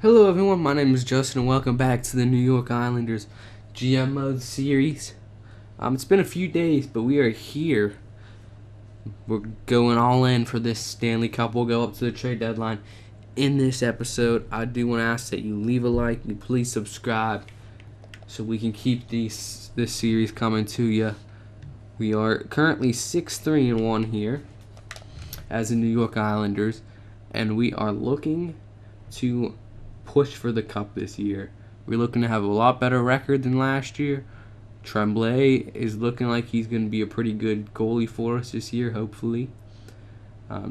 Hello everyone, my name is Justin and welcome back to the New York Islanders GM Mode series. It's been a few days, but we are here. We're going all in for this Stanley Cup. We'll go up to the trade deadline. In this episode, I do want to ask that you leave a like, you please subscribe, so we can keep this series coming to you. We are currently 6-3-1 here as the New York Islanders, and we are looking to push for the cup this year. We're looking to have a lot better record than last year. Tremblay is looking like he's going to be a pretty good goalie for us this year, hopefully.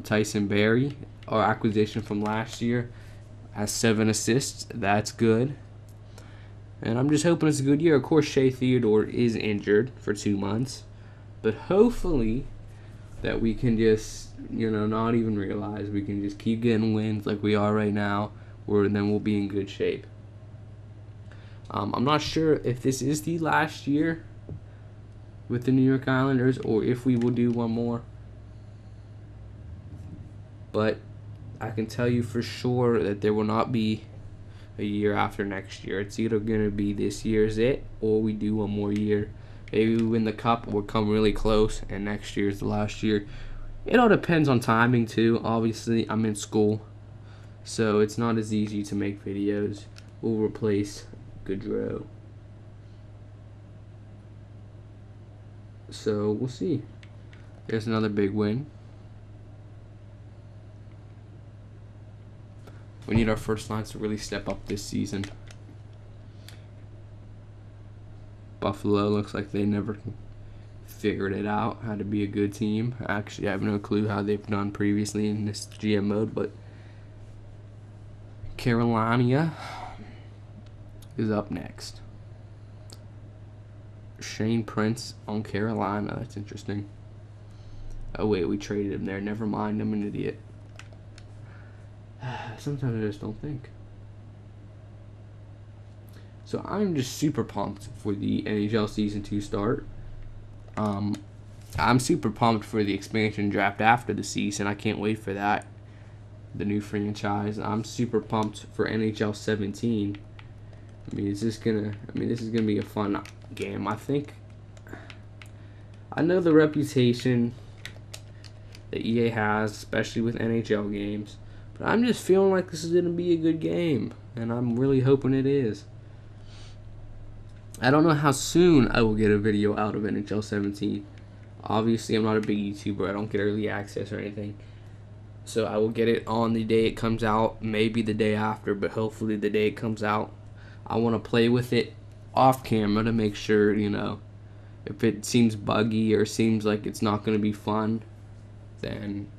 Tyson Barrie, our acquisition from last year, has 7 assists. That's good. And I'm just hoping it's a good year. Of course, Shea Theodore is injured for 2 months. But hopefully that we can just, not even realize. We can just keep getting wins like we are right now, and then we'll be in good shape. I'm not sure if this is the last year with the New York Islanders or if we will do one more. But I can tell you for sure that there will not be a year after next year. It's either going to be this year's it or we do one more year. Maybe we win the cup or come really close and next year is the last year. It all depends on timing too. Obviously, I'm in school, so it's not as easy to make videos. We'll replace Goodrow. So we'll see. There's another big win. We need our first lines to really step up this season. Buffalo looks like they never figured it out how to be a good team. Actually, I have no clue how they've done previously in this GM mode, but Carolina is up next. Shane Prince on Carolina. That's interesting. Oh wait, we traded him there. Never mind, I'm an idiot. Sometimes I just don't think. So I'm just super pumped for the NHL Season 2 start. I'm super pumped for the expansion draft after the season. I can't wait for that. The new franchise. I'm super pumped for NHL 17. This is gonna be a fun game. I know the reputation that EA has, especially with NHL games, but I'm just feeling like this is gonna be a good game, and I'm really hoping it is. I don't know how soon I will get a video out of NHL 17. Obviously, I'm not a big YouTuber. I don't get early access or anything. So I will get it on the day it comes out, maybe the day after, but hopefully the day it comes out. I want to play with it off camera to make sure, if it seems buggy or seems like it's not going to be fun, then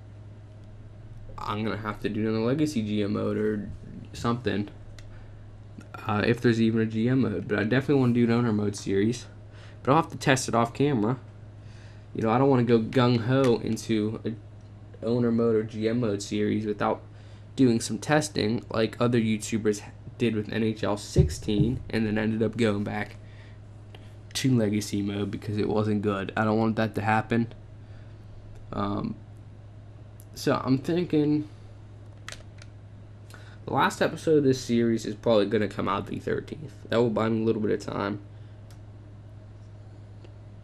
I'm going to have to do it in the Legacy GM mode or something. If there's even a GM mode. But I definitely want to do an owner mode series. But I'll have to test it off camera. I don't want to go gung-ho into an owner mode or GM mode series without doing some testing like other YouTubers did with NHL 16 and then ended up going back to Legacy mode because it wasn't good. I don't want that to happen. So I'm thinking the last episode of this series is probably going to come out the 13th. That will buy me a little bit of time.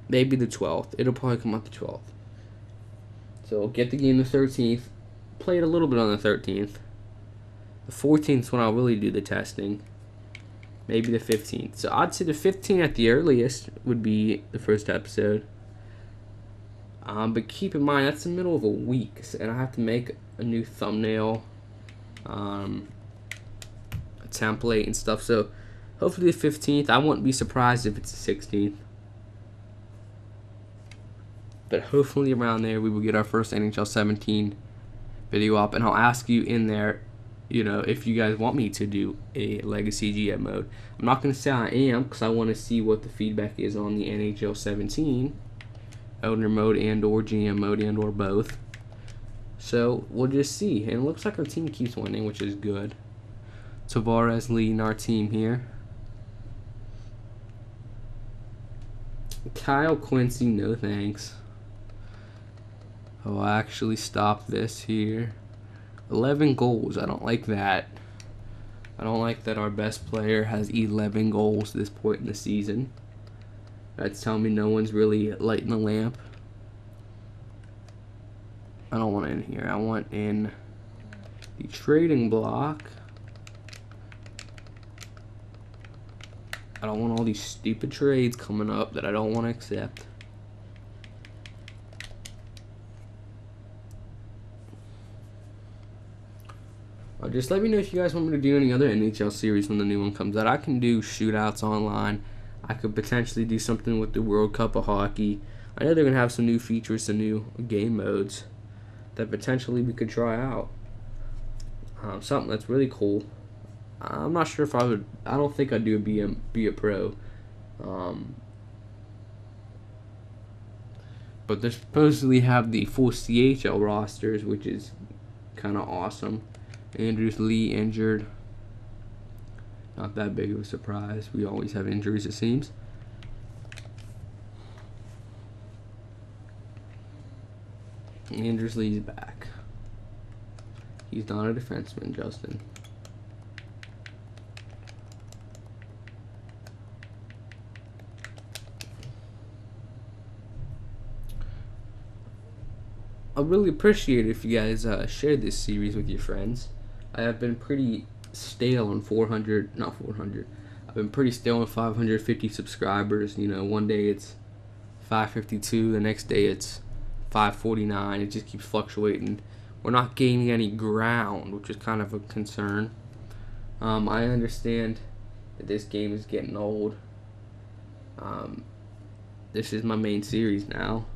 Maybe the 12th. It'll probably come out the 12th. So we'll get the game the 13th. Play it a little bit on the 13th. The 14th is when I'll really do the testing. Maybe the 15th. So I'd say the 15th at the earliest would be the first episode. But keep in mind, that's the middle of a week. And I have to make a new thumbnail, a template and stuff. So hopefully the 15th. I wouldn't be surprised if it's the 16th. But hopefully around there we will get our first NHL 17 video up. And I'll ask you in there, if you guys want me to do a Legacy GM mode. I'm not going to say I am because I want to see what the feedback is on the NHL 17 owner mode and or GM mode and or both. So we'll just see. And it looks like our team keeps winning, which is good. Tavares leading our team here. Kyle Quincy, no thanks. I'll actually stop this here. 11 goals. I don't like that. I don't like that our best player has 11 goals at this point in the season. That's telling me no one's really lighting the lamp. I don't want it in here. I want in the trading block. I don't want all these stupid trades coming up that I don't want to accept. Just let me know if you guys want me to do any other NHL series when the new one comes out. I can do shootouts online. I could potentially do something with the World Cup of Hockey. I know they're going to have some new features, some new game modes that potentially we could try out. Something that's really cool. I'm not sure if I would. I don't think I'd do be a pro. But they supposedly have the full CHL rosters, which is kind of awesome. Andrews Lee injured. Not that big of a surprise. We always have injuries, it seems. Andrews Lee's back. He's not a defenseman, Justin. I'd really appreciate it if you guys shared this series with your friends. I have been pretty stale on 400, not 400. I've been pretty stale on 550 subscribers. You know, one day it's 552, the next day it's 549. It just keeps fluctuating. We're not gaining any ground, which is kind of a concern. I understand that this game is getting old. This is my main series now.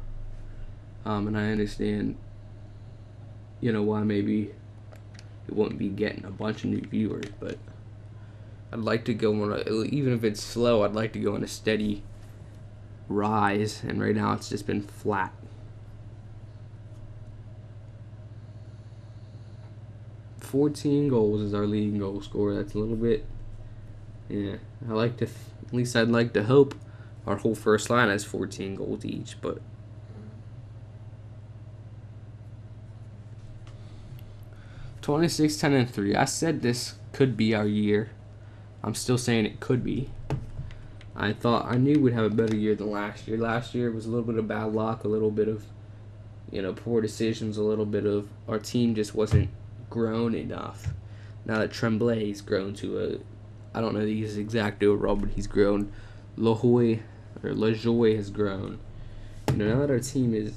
And I understand, you know, why maybe it wouldn't be getting a bunch of new viewers, but I'd like to go on even if it's slow, I'd like to go on a steady rise, and right now it's just been flat. $14 goals is our leading goal scorer. That's a little bit, yeah. I like to, at least I'd like to hope our whole first line has 14 goals each, but 26, 10, and 3. I said this could be our year. I'm still saying it could be. I knew we'd have a better year than last year. Last year was a little bit of bad luck, a little bit of, you know, poor decisions, a little bit of our team just wasn't grown enough. Now that Tremblay's grown to I don't know his exact overall, but he's grown. LaJoie has grown. You know, now that our team is,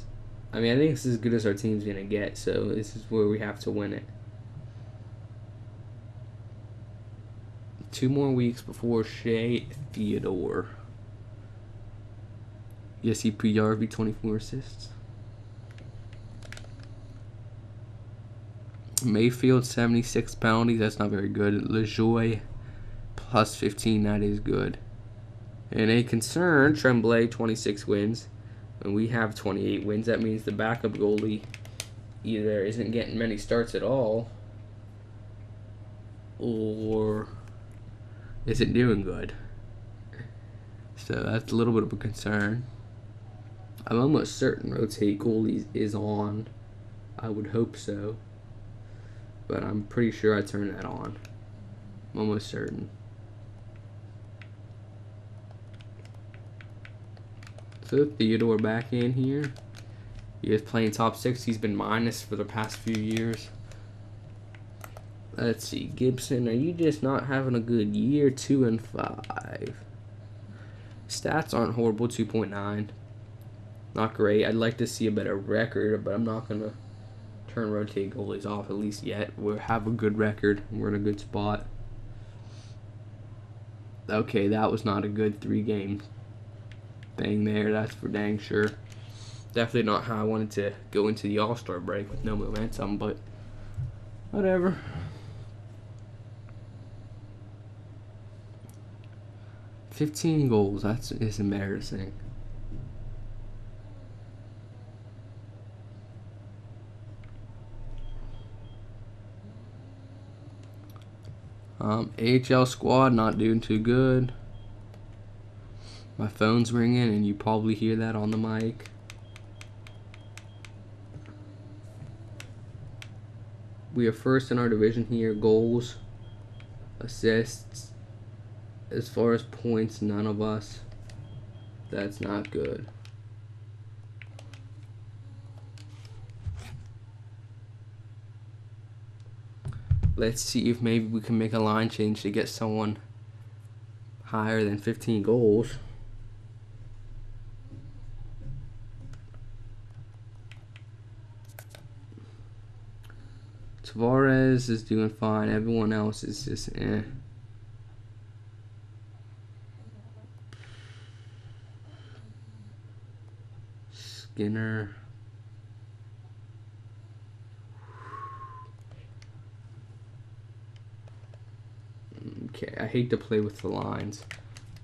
I mean, I think it's as good as our team's gonna get. So this is where we have to win it. 2 more weeks before Shea Theodore. Yes, he PRV 24 assists. Mayfield 76 penalties. That's not very good. LaJoie plus 15. That is good. And a concern, Tremblay 26 wins. And we have 28 wins. That means the backup goalie either isn't getting many starts at all, or isn't doing good. So that's a little bit of a concern. I'm almost certain rotate goalies is on. I would hope so. But I'm pretty sure I turned that on. I'm almost certain. So Theodore back in here. He is playing top 6. He's been minus for the past few years. Let's see, Gibson, are you just not having a good year? 2 and 5. Stats aren't horrible. 2.9. Not great. I'd like to see a better record, but I'm not gonna turn rotate goalies off at least yet. We have a good record. We're in a good spot. Okay, that was not a good 3-game thing there. That's for dang sure. Definitely not how I wanted to go into the All-Star break with no momentum, but whatever. $15 goals. That's embarrassing. AHL squad not doing too good. My phone's ringing, and you probably hear that on the mic. We are first in our division here. Goals Assists. As far as points, none of us. That's not good. Let's see if maybe we can make a line change to get someone higher than 15 goals. Tavares is doing fine. Everyone else is just eh. Skinner. Okay, I hate to play with the lines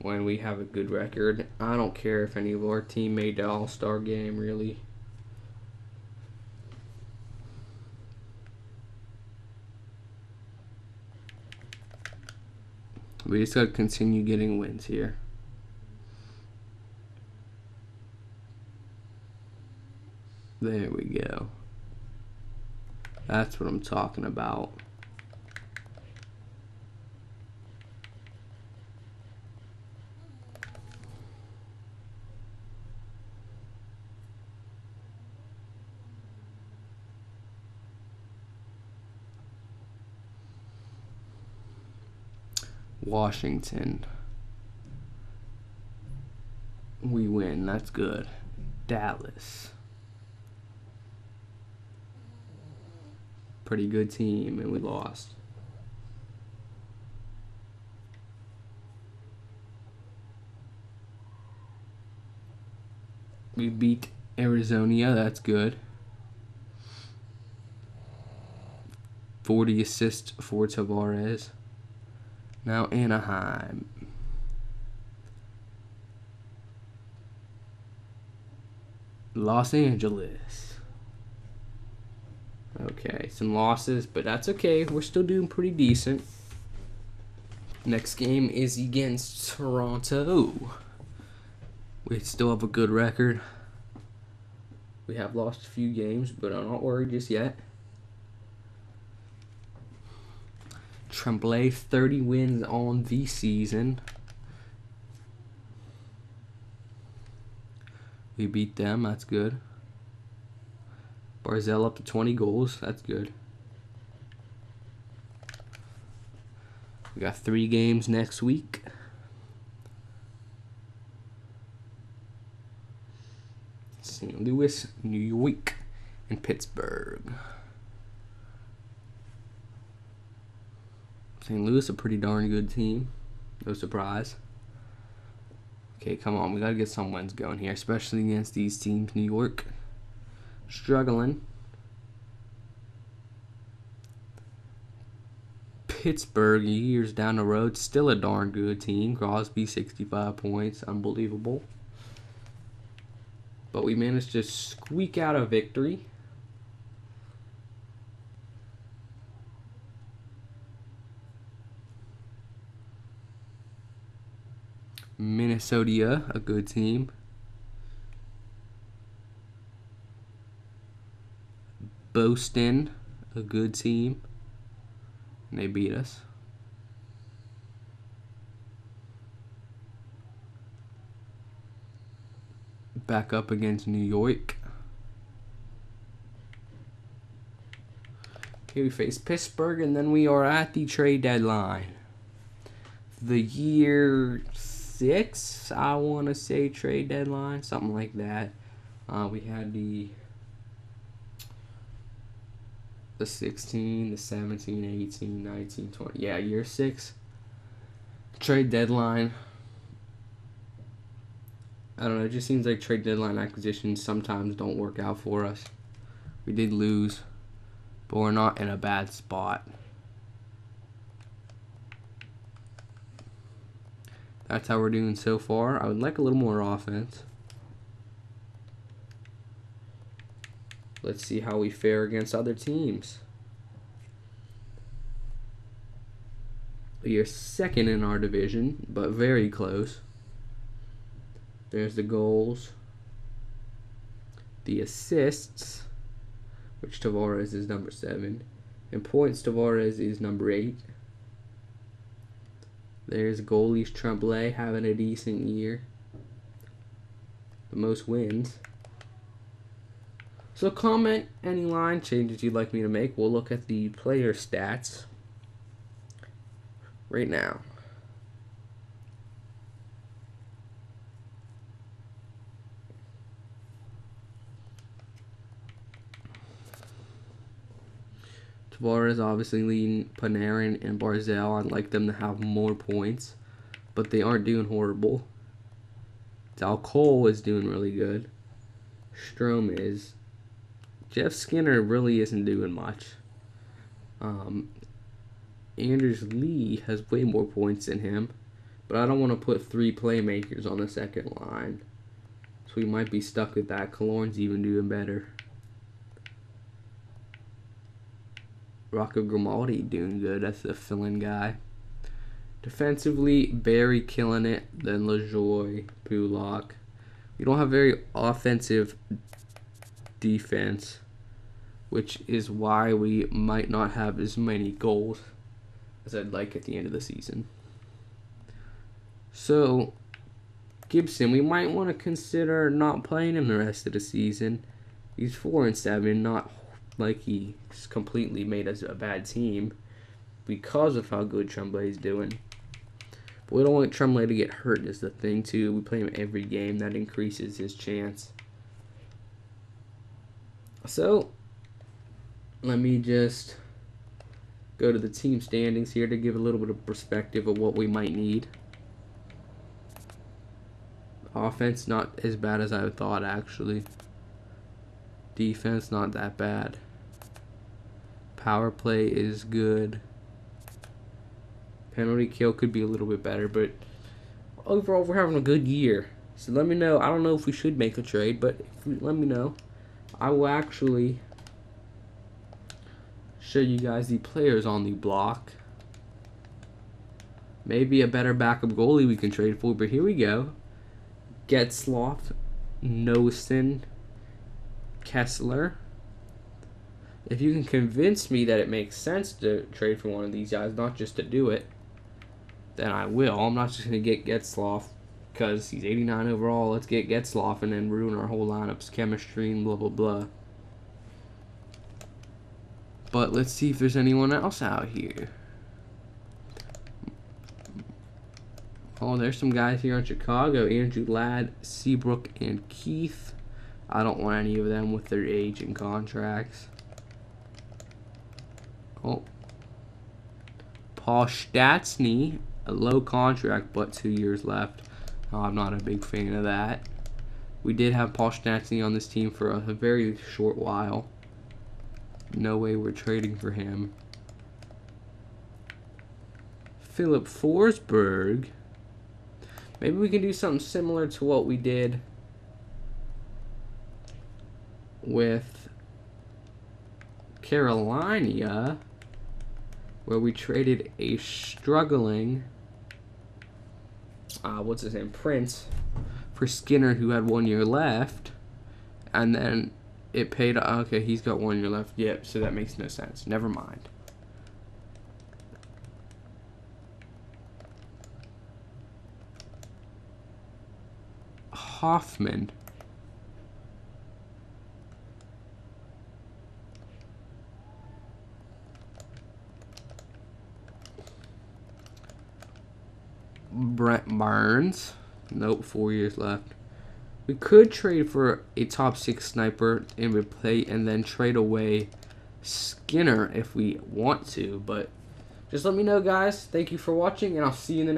when we have a good record. I don't care if any of our team made the All-Star game, really. We just gotta continue getting wins here. There we go. That's what I'm talking about. Washington. We win. That's good. Dallas. Pretty good team, and we lost. We beat Arizona. That's good. 40 assists for Tavares. Now Anaheim. Los Angeles. Okay, some losses, but that's okay. We're still doing pretty decent. Next game is against Toronto. We still have a good record. We have lost a few games, but I'm not worried just yet. Tremblay, 30 wins on the season. We beat them, that's good. Barzell up to 20 goals, that's good. We got 3 games next week. St. Louis, New York, and Pittsburgh. St. Louis, a pretty darn good team. No surprise. Okay, come on. We got to get some wins going here, especially against these teams. New York, struggling. Pittsburgh, years down the road, still a darn good team. Crosby, 65 points. Unbelievable. But we managed to squeak out a victory. Minnesota, a good team. Boston, a good team. And they beat us. Back up against New York. Okay, we face Pittsburgh, and then we are at the trade deadline. The year 6, I want to say, trade deadline, something like that. We had the 16, the 17, 18, 19, 20. Yeah, year 6. Trade deadline. I don't know, it just seems like trade deadline acquisitions sometimes don't work out for us. We did lose, but we're not in a bad spot. That's how we're doing so far. I would like a little more offense. Let's see how we fare against other teams. We are second in our division, but very close. There's the goals. The assists, which Tavares is number 7. And points, Tavares is number 8. There's goalies Tremblay having a decent year. The most wins. So comment any line changes you'd like me to make. We'll look at the player stats right now. Tavares obviously leading Panarin and Barzal. I'd like them to have more points, but they aren't doing horrible. Dal Cole is doing really good. Strome is. Jeff Skinner really isn't doing much. Anders Lee has way more points than him, but I don't want to put 3 playmakers on the second line, so we might be stuck with that. Killorn's even doing better. Rocco Grimaldi doing good. That's the fill-in guy. Defensively, Barry killing it. Then LaJoie, Pulock. We don't have very offensive defense, which is why we might not have as many goals as I'd like at the end of the season. So, Gibson, we might want to consider not playing him the rest of the season. He's 4-7, not like he's completely made us a bad team because of how good Tremblay's doing. But we don't want Tremblay to get hurt is the thing too. We play him every game. That increases his chance. So, let me just go to the team standings here to give a little bit of perspective of what we might need. Offense, not as bad as I thought, actually. Defense, not that bad. Power play is good. Penalty kill could be a little bit better, but overall, we're having a good year. So let me know. I don't know if we should make a trade, but let me know. I will actually show you guys the players on the block. Maybe a better backup goalie we can trade for, but here we go. Getzlaf, Nosen, Kessler. If you can convince me that it makes sense to trade for one of these guys, not just to do it, then I will. I'm not just going to get Getzlaf because he's 89 overall. Let's get Getzlaf and then ruin our whole lineup's chemistry and blah, blah, blah. But let's see if there's anyone else out here. Oh, there's some guys here in Chicago. Andrew Ladd, Seabrook, and Keith. I don't want any of them with their age and contracts. Oh. Paul Stastny, a low contract, but 2 years left. Oh, I'm not a big fan of that. We did have Paul Stastny on this team for a very short while. No way we're trading for him. Philip Forsberg. Maybe we can do something similar to what we did with Carolina, where we traded a struggling, what's his name, Prince, for Skinner, who had 1 year left, and then it paid. Okay, he's got 1 year left. Yep, so that makes no sense. Never mind. Hoffman. Brent Barnes. Nope, 4 years left. We could trade for a top 6 sniper and replay and then trade away Skinner if we want to, but just let me know, guys. Thank you for watching, and I'll see you in the next